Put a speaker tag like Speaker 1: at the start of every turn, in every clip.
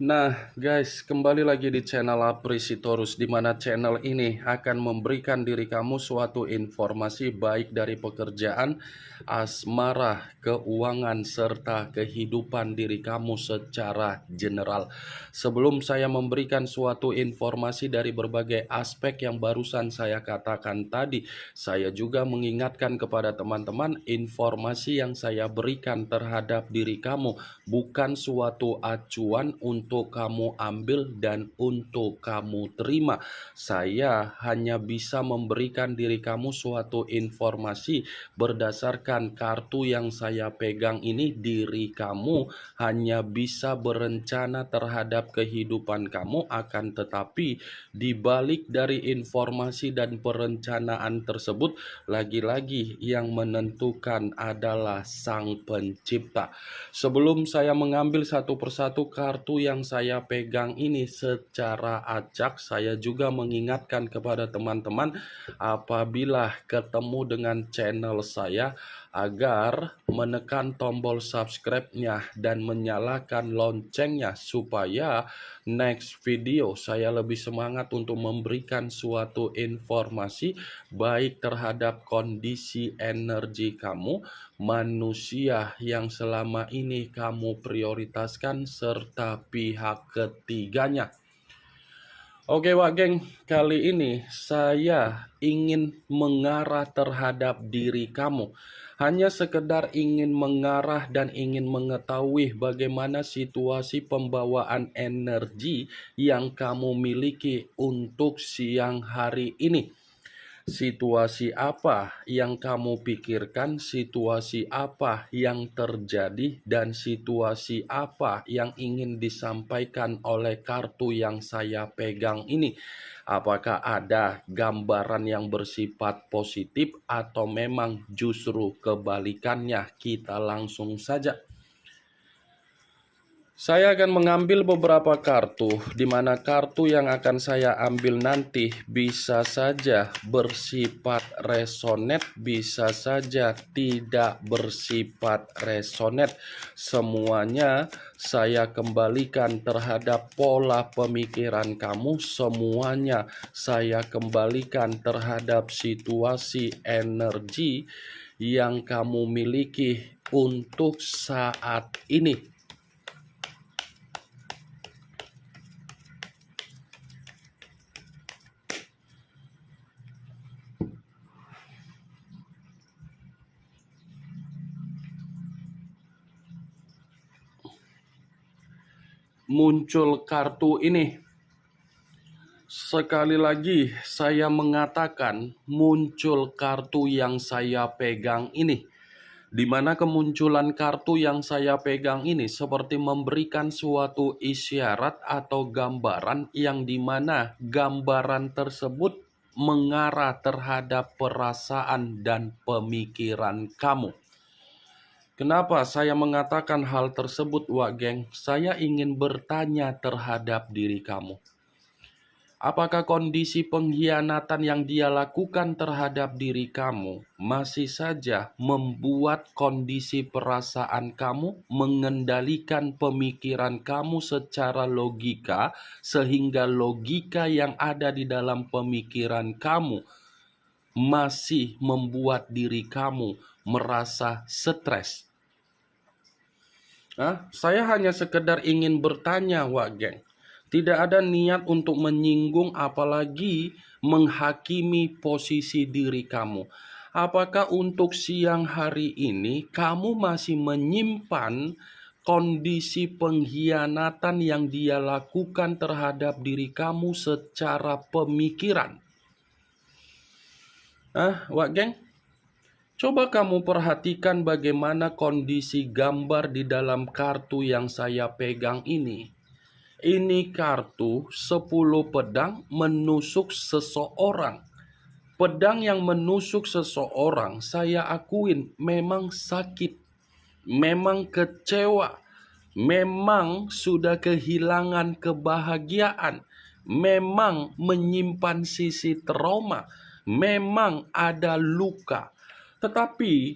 Speaker 1: Nah, guys, kembali lagi di channel Aprisitorus, di mana channel ini akan memberikan diri kamu suatu informasi baik dari pekerjaan, asmara, keuangan, serta kehidupan diri kamu secara general. Sebelum saya memberikan suatu informasi dari berbagai aspek yang barusan saya katakan tadi, saya juga mengingatkan kepada teman-teman informasi yang saya berikan terhadap diri kamu bukan suatu acuan untuk kamu ambil dan untuk kamu terima. Saya hanya bisa memberikan diri kamu suatu informasi berdasarkan kartu yang saya pegang ini. Diri kamu hanya bisa berencana terhadap kehidupan kamu, akan tetapi di balik dari informasi dan perencanaan tersebut, lagi-lagi yang menentukan adalah Sang Pencipta. Sebelum saya mengambil satu persatu kartu yang saya pegang ini secara acak, saya juga mengingatkan kepada teman-teman apabila ketemu dengan channel saya agar menekan tombol subscribe-nya dan menyalakan loncengnya supaya next video saya lebih semangat untuk memberikan suatu informasi baik terhadap kondisi energi kamu, manusia yang selama ini kamu prioritaskan, serta pihak ketiganya. Oke Wak Geng, kali ini saya ingin mengarah terhadap diri kamu. Hanya sekedar ingin mengarah dan ingin mengetahui bagaimana situasi pembawaan energi yang kamu miliki untuk siang hari ini. Situasi apa yang kamu pikirkan, situasi apa yang terjadi, dan situasi apa yang ingin disampaikan oleh kartu yang saya pegang ini. Apakah ada gambaran yang bersifat positif atau memang justru kebalikannya? Kita langsung saja. Saya akan mengambil beberapa kartu, di mana kartu yang akan saya ambil nanti bisa saja bersifat resonet, bisa saja tidak bersifat resonet. Semuanya saya kembalikan terhadap pola pemikiran kamu, semuanya saya kembalikan terhadap situasi energi yang kamu miliki untuk saat ini. Muncul kartu ini. Sekali lagi saya mengatakan muncul kartu yang saya pegang ini. Di mana kemunculan kartu yang saya pegang ini seperti memberikan suatu isyarat atau gambaran yang dimana gambaran tersebut mengarah terhadap perasaan dan pemikiran kamu. Kenapa saya mengatakan hal tersebut, Wak Geng? Saya ingin bertanya terhadap diri kamu. Apakah kondisi pengkhianatan yang dia lakukan terhadap diri kamu masih saja membuat kondisi perasaan kamu mengendalikan pemikiran kamu secara logika, sehingga logika yang ada di dalam pemikiran kamu masih membuat diri kamu merasa stres? Saya hanya sekedar ingin bertanya, Wak Geng. Tidak ada niat untuk menyinggung apalagi menghakimi posisi diri kamu. Apakah untuk siang hari ini kamu masih menyimpan kondisi pengkhianatan yang dia lakukan terhadap diri kamu secara pemikiran? Wak Geng? Coba kamu perhatikan bagaimana kondisi gambar di dalam kartu yang saya pegang ini. Ini kartu 10 pedang menusuk seseorang. Pedang yang menusuk seseorang, saya akuin memang sakit, memang kecewa, memang sudah kehilangan kebahagiaan, memang menyimpan sisi trauma, memang ada luka. Tetapi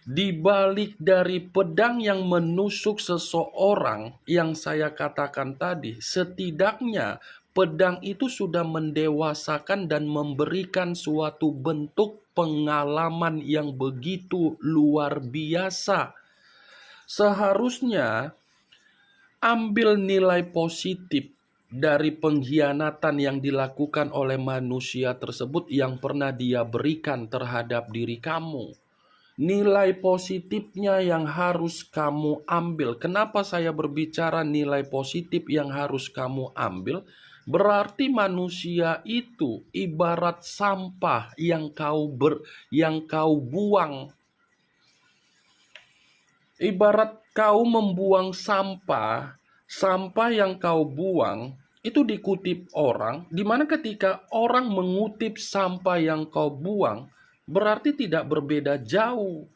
Speaker 1: Di balik dari pedang yang menusuk seseorang yang saya katakan tadi, setidaknya pedang itu sudah mendewasakan dan memberikan suatu bentuk pengalaman yang begitu luar biasa. Seharusnya ambil nilai positif dari pengkhianatan yang dilakukan oleh manusia tersebut yang pernah dia berikan terhadap diri kamu. Nilai positifnya yang harus kamu ambil. Kenapa saya berbicara nilai positif yang harus kamu ambil? Berarti manusia itu ibarat sampah yang kau buang. Ibarat kau membuang sampah, sampah yang kau buang itu dikutip orang, di mana ketika orang mengutip sampah yang kau buang, berarti tidak berbeda jauh.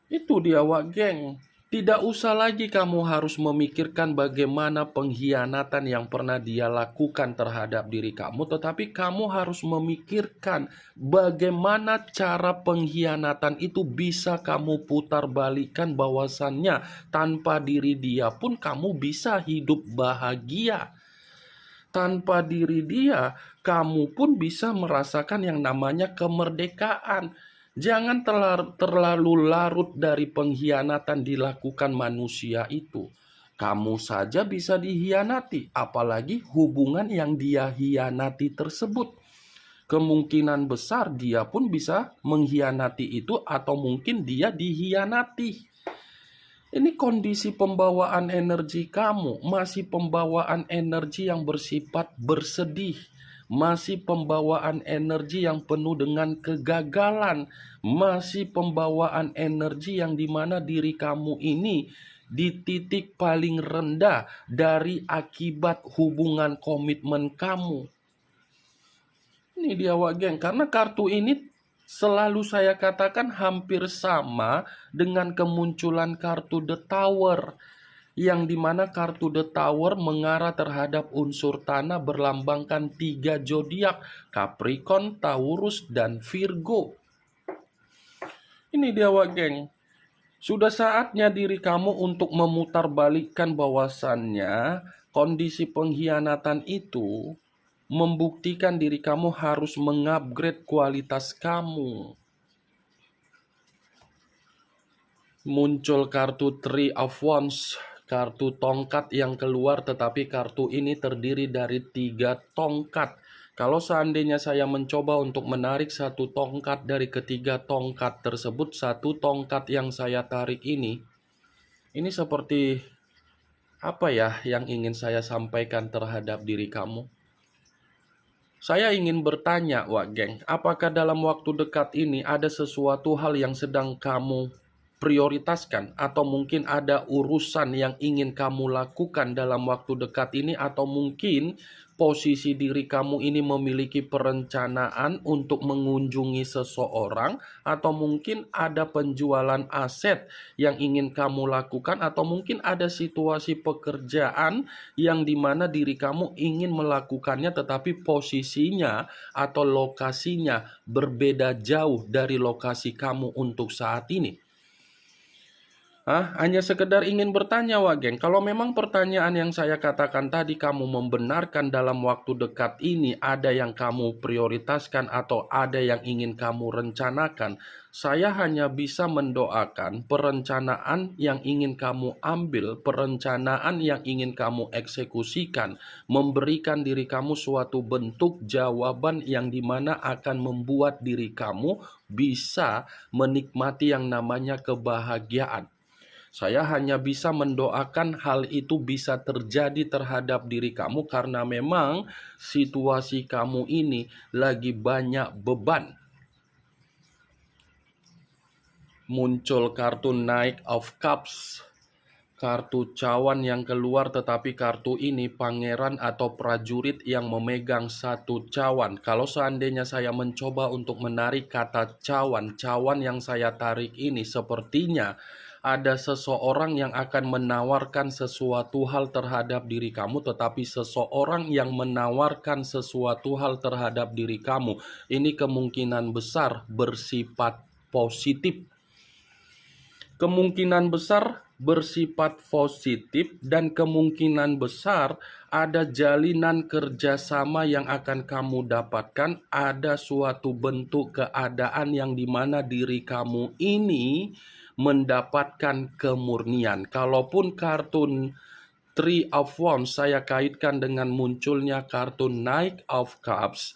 Speaker 1: Itu dia, Wak Geng. Tidak usah lagi kamu harus memikirkan bagaimana pengkhianatan yang pernah dia lakukan terhadap diri kamu, tetapi kamu harus memikirkan bagaimana cara pengkhianatan itu bisa kamu putar balikan, bahwasannya tanpa diri dia pun kamu bisa hidup bahagia. Tanpa diri dia, kamu pun bisa merasakan yang namanya kemerdekaan. Jangan terlalu larut dari pengkhianatan dilakukan manusia itu. Kamu saja bisa dihianati, apalagi hubungan yang dia hianati tersebut. Kemungkinan besar dia pun bisa mengkhianati itu, atau mungkin dia dihianati. Ini kondisi pembawaan energi kamu, masih pembawaan energi yang bersifat bersedih, masih pembawaan energi yang penuh dengan kegagalan, masih pembawaan energi yang dimana diri kamu ini di titik paling rendah dari akibat hubungan komitmen kamu. Ini dia, Wak Geng, karena kartu ini selalu saya katakan hampir sama dengan kemunculan kartu The Tower, yang dimana kartu The Tower mengarah terhadap unsur tanah berlambangkan 3 zodiak, Capricorn, Taurus, dan Virgo. Ini dia, Wak Geng. Sudah saatnya diri kamu untuk memutarbalikkan bahwasannya kondisi pengkhianatan itu membuktikan diri kamu harus mengupgrade kualitas kamu. Muncul kartu Three of Wands, kartu tongkat yang keluar, tetapi kartu ini terdiri dari 3 tongkat. Kalau seandainya saya mencoba untuk menarik satu tongkat dari ketiga tongkat tersebut, satu tongkat yang saya tarik ini seperti apa ya yang ingin saya sampaikan terhadap diri kamu? Saya ingin bertanya, Wak Geng, apakah dalam waktu dekat ini ada sesuatu hal yang sedang kamu prioritaskan, atau mungkin ada urusan yang ingin kamu lakukan dalam waktu dekat ini, atau mungkin posisi diri kamu ini memiliki perencanaan untuk mengunjungi seseorang, atau mungkin ada penjualan aset yang ingin kamu lakukan, atau mungkin ada situasi pekerjaan yang dimana diri kamu ingin melakukannya tetapi posisinya atau lokasinya berbeda jauh dari lokasi kamu untuk saat ini. Hanya sekedar ingin bertanya, Wak Geng. Kalau memang pertanyaan yang saya katakan tadi kamu membenarkan dalam waktu dekat ini ada yang kamu prioritaskan atau ada yang ingin kamu rencanakan, saya hanya bisa mendoakan perencanaan yang ingin kamu ambil, perencanaan yang ingin kamu eksekusikan, memberikan diri kamu suatu bentuk jawaban yang dimana akan membuat diri kamu bisa menikmati yang namanya kebahagiaan. Saya hanya bisa mendoakan hal itu bisa terjadi terhadap diri kamu, karena memang situasi kamu ini lagi banyak beban. Muncul kartu Knight of Cups, kartu cawan yang keluar, tetapi kartu ini pangeran atau prajurit yang memegang satu cawan. Kalau seandainya saya mencoba untuk menarik kata cawan, cawan yang saya tarik ini sepertinya ada seseorang yang akan menawarkan sesuatu hal terhadap diri kamu, tetapi seseorang yang menawarkan sesuatu hal terhadap diri kamu ini kemungkinan besar bersifat positif. Kemungkinan besar bersifat positif dan kemungkinan besar ada jalinan kerjasama yang akan kamu dapatkan, ada suatu bentuk keadaan yang dimana diri kamu ini mendapatkan kemurnian. Kalaupun kartun Three of Wands saya kaitkan dengan munculnya kartu Knight of Cups,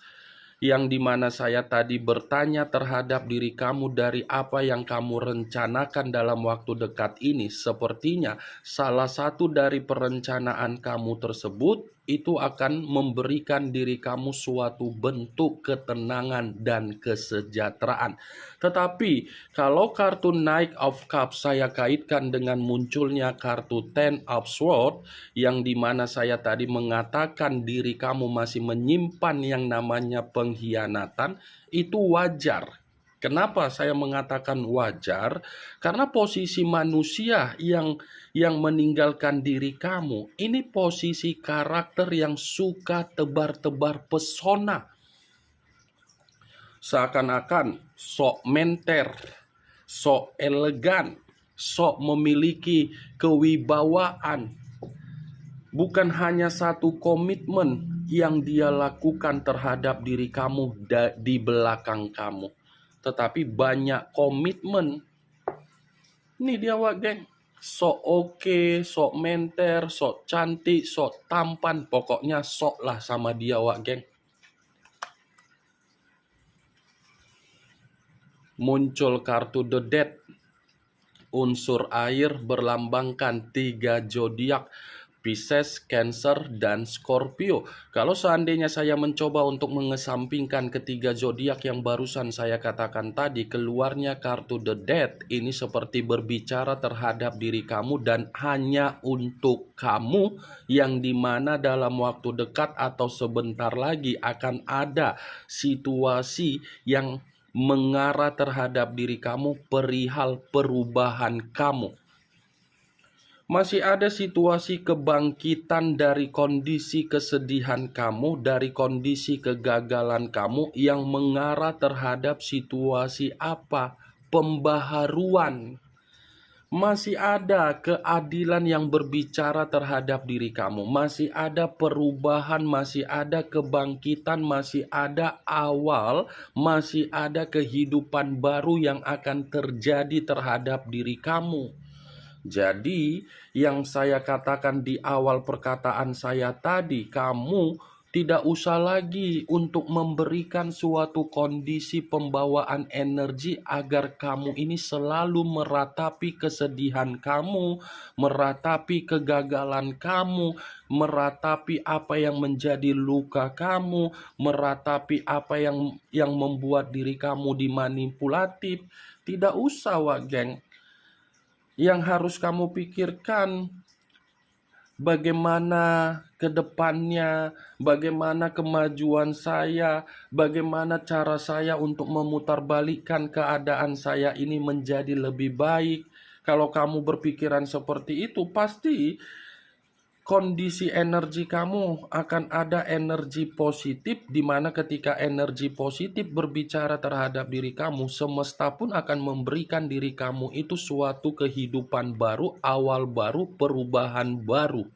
Speaker 1: yang dimana saya tadi bertanya terhadap diri kamu dari apa yang kamu rencanakan dalam waktu dekat ini. Sepertinya salah satu dari perencanaan kamu tersebut itu akan memberikan diri kamu suatu bentuk ketenangan dan kesejahteraan. Tetapi kalau kartu Knight of Cups saya kaitkan dengan munculnya kartu Ten of Swords, yang dimana saya tadi mengatakan diri kamu masih menyimpan yang namanya pengkhianatan, itu wajar. Kenapa saya mengatakan wajar? Karena posisi manusia yang meninggalkan diri kamu, ini posisi karakter yang suka tebar-tebar pesona. Seakan-akan sok menter, sok elegan, sok memiliki kewibawaan. Bukan hanya satu komitmen yang dia lakukan terhadap diri kamu di belakang kamu, tetapi banyak komitmen. Ini dia wak geng, sok oke, sok menter, sok cantik, sok tampan, pokoknya sok lah sama dia wak geng. Muncul kartu The Death, unsur air berlambangkan 3 zodiak, Pisces, Cancer, dan Scorpio. Kalau seandainya saya mencoba untuk mengesampingkan ketiga zodiak yang barusan saya katakan tadi, keluarnya kartu The Death ini seperti berbicara terhadap diri kamu dan hanya untuk kamu, yang dimana dalam waktu dekat atau sebentar lagi akan ada situasi yang mengarah terhadap diri kamu perihal perubahan kamu. Masih ada situasi kebangkitan dari kondisi kesedihan kamu, dari kondisi kegagalan kamu yang mengarah terhadap situasi apa? Pembaharuan. Masih ada keadilan yang berbicara terhadap diri kamu. Masih ada perubahan, masih ada kebangkitan, masih ada awal, masih ada kehidupan baru yang akan terjadi terhadap diri kamu. Jadi, yang saya katakan di awal perkataan saya tadi, kamu tidak usah lagi untuk memberikan suatu kondisi pembawaan energi agar kamu ini selalu meratapi kesedihan kamu, meratapi kegagalan kamu, meratapi apa yang menjadi luka kamu, meratapi apa yang membuat diri kamu dimanipulatif. Tidak usah, wak geng. Yang harus kamu pikirkan bagaimana ke depannya, bagaimana kemajuan saya, bagaimana cara saya untuk memutarbalikkan keadaan saya ini menjadi lebih baik. Kalau kamu berpikiran seperti itu, pasti kondisi energi kamu akan ada energi positif, di mana ketika energi positif berbicara terhadap diri kamu, semesta pun akan memberikan diri kamu itu suatu kehidupan baru, awal baru, perubahan baru.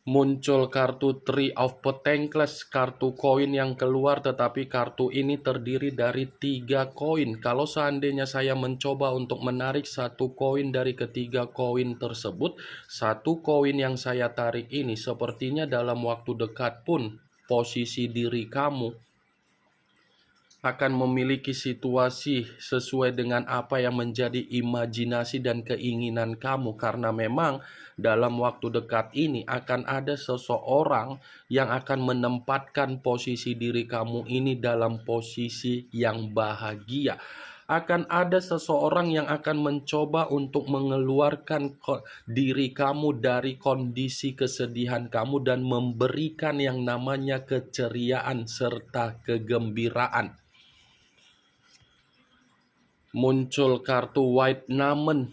Speaker 1: Muncul kartu Three of Pentacles, kartu koin yang keluar, tetapi kartu ini terdiri dari 3 koin. Kalau seandainya saya mencoba untuk menarik satu koin dari ketiga koin tersebut, satu koin yang saya tarik ini sepertinya dalam waktu dekat pun posisi diri kamu akan memiliki situasi sesuai dengan apa yang menjadi imajinasi dan keinginan kamu, karena memang dalam waktu dekat ini akan ada seseorang yang akan menempatkan posisi diri kamu ini dalam posisi yang bahagia. Akan ada seseorang yang akan mencoba untuk mengeluarkan diri kamu dari kondisi kesedihan kamu dan memberikan yang namanya keceriaan serta kegembiraan. Muncul kartu White Diamond,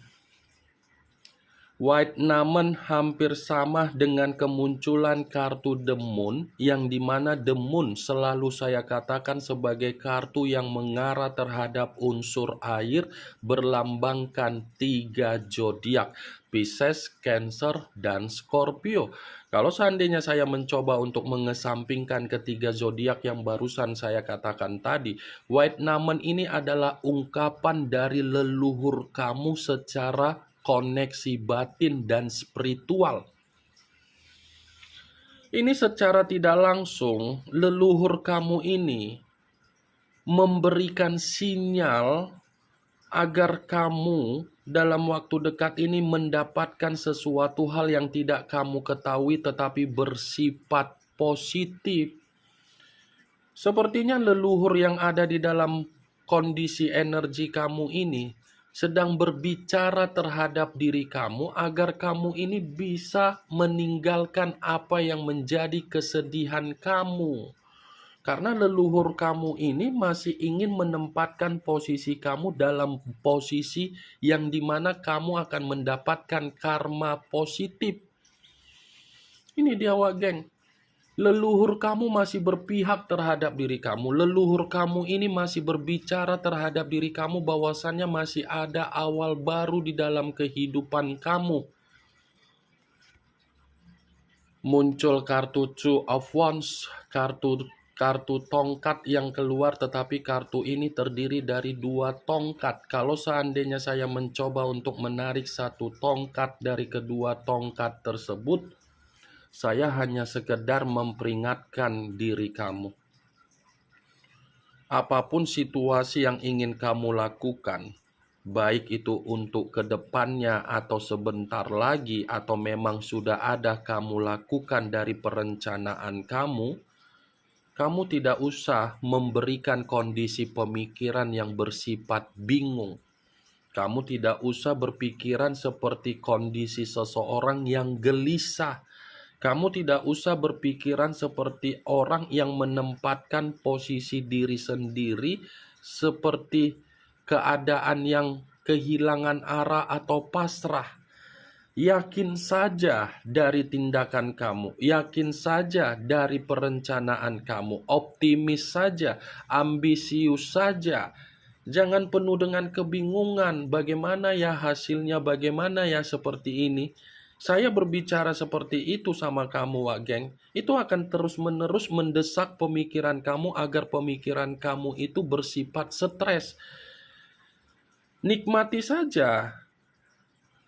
Speaker 1: White Namen hampir sama dengan kemunculan kartu The Moon, yang dimana The Moon selalu saya katakan sebagai kartu yang mengarah terhadap unsur air, berlambangkan 3 zodiak, Pisces, Cancer, dan Scorpio. Kalau seandainya saya mencoba untuk mengesampingkan ketiga zodiak yang barusan saya katakan tadi, White Namen ini adalah ungkapan dari leluhur kamu secara koneksi batin dan spiritual. Ini secara tidak langsung, leluhur kamu ini memberikan sinyal agar kamu dalam waktu dekat ini mendapatkan sesuatu hal yang tidak kamu ketahui tetapi bersifat positif. Sepertinya leluhur yang ada di dalam kondisi energi kamu ini sedang berbicara terhadap diri kamu agar kamu ini bisa meninggalkan apa yang menjadi kesedihan kamu. Karena leluhur kamu ini masih ingin menempatkan posisi kamu dalam posisi yang dimana kamu akan mendapatkan karma positif. Ini dia, Wak Geng. Leluhur kamu masih berpihak terhadap diri kamu. Leluhur kamu ini masih berbicara terhadap diri kamu bahwasannya masih ada awal baru di dalam kehidupan kamu. Muncul kartu Two of Wands, kartu tongkat yang keluar, tetapi kartu ini terdiri dari 2 tongkat. Kalau seandainya saya mencoba untuk menarik 1 tongkat dari kedua tongkat tersebut, saya hanya sekedar memperingatkan diri kamu. Apapun situasi yang ingin kamu lakukan, baik itu untuk kedepannya atau sebentar lagi, atau memang sudah ada kamu lakukan dari perencanaan kamu tidak usah memberikan kondisi pemikiran yang bersifat bingung. Kamu tidak usah berpikiran seperti kondisi seseorang yang gelisah. Kamu tidak usah berpikiran seperti orang yang menempatkan posisi diri sendiri seperti keadaan yang kehilangan arah atau pasrah. Yakin saja dari tindakan kamu, yakin saja dari perencanaan kamu, optimis saja, ambisius saja. Jangan penuh dengan kebingungan, bagaimana ya hasilnya, bagaimana ya seperti ini. Saya berbicara seperti itu sama kamu, Wak Geng. Itu akan terus-menerus mendesak pemikiran kamu agar pemikiran kamu itu bersifat stres. Nikmati saja.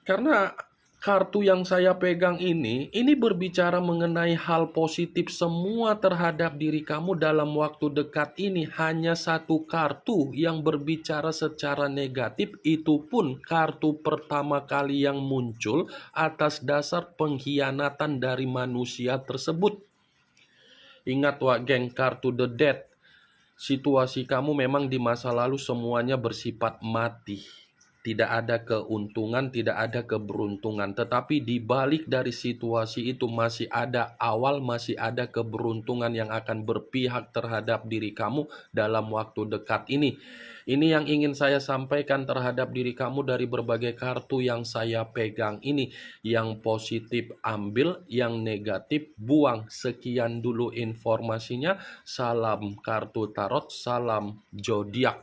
Speaker 1: Karena kartu yang saya pegang ini berbicara mengenai hal positif semua terhadap diri kamu dalam waktu dekat ini. Hanya 1 kartu yang berbicara secara negatif, itu pun kartu pertama kali yang muncul atas dasar pengkhianatan dari manusia tersebut. Ingat, Wak Geng, kartu The Death. Situasi kamu memang di masa lalu semuanya bersifat mati. Tidak ada keuntungan, tidak ada keberuntungan. Tetapi di balik dari situasi itu masih ada awal, masih ada keberuntungan yang akan berpihak terhadap diri kamu dalam waktu dekat ini. Ini yang ingin saya sampaikan terhadap diri kamu dari berbagai kartu yang saya pegang ini. Yang positif ambil, yang negatif buang. Sekian dulu informasinya. Salam kartu tarot, salam zodiak.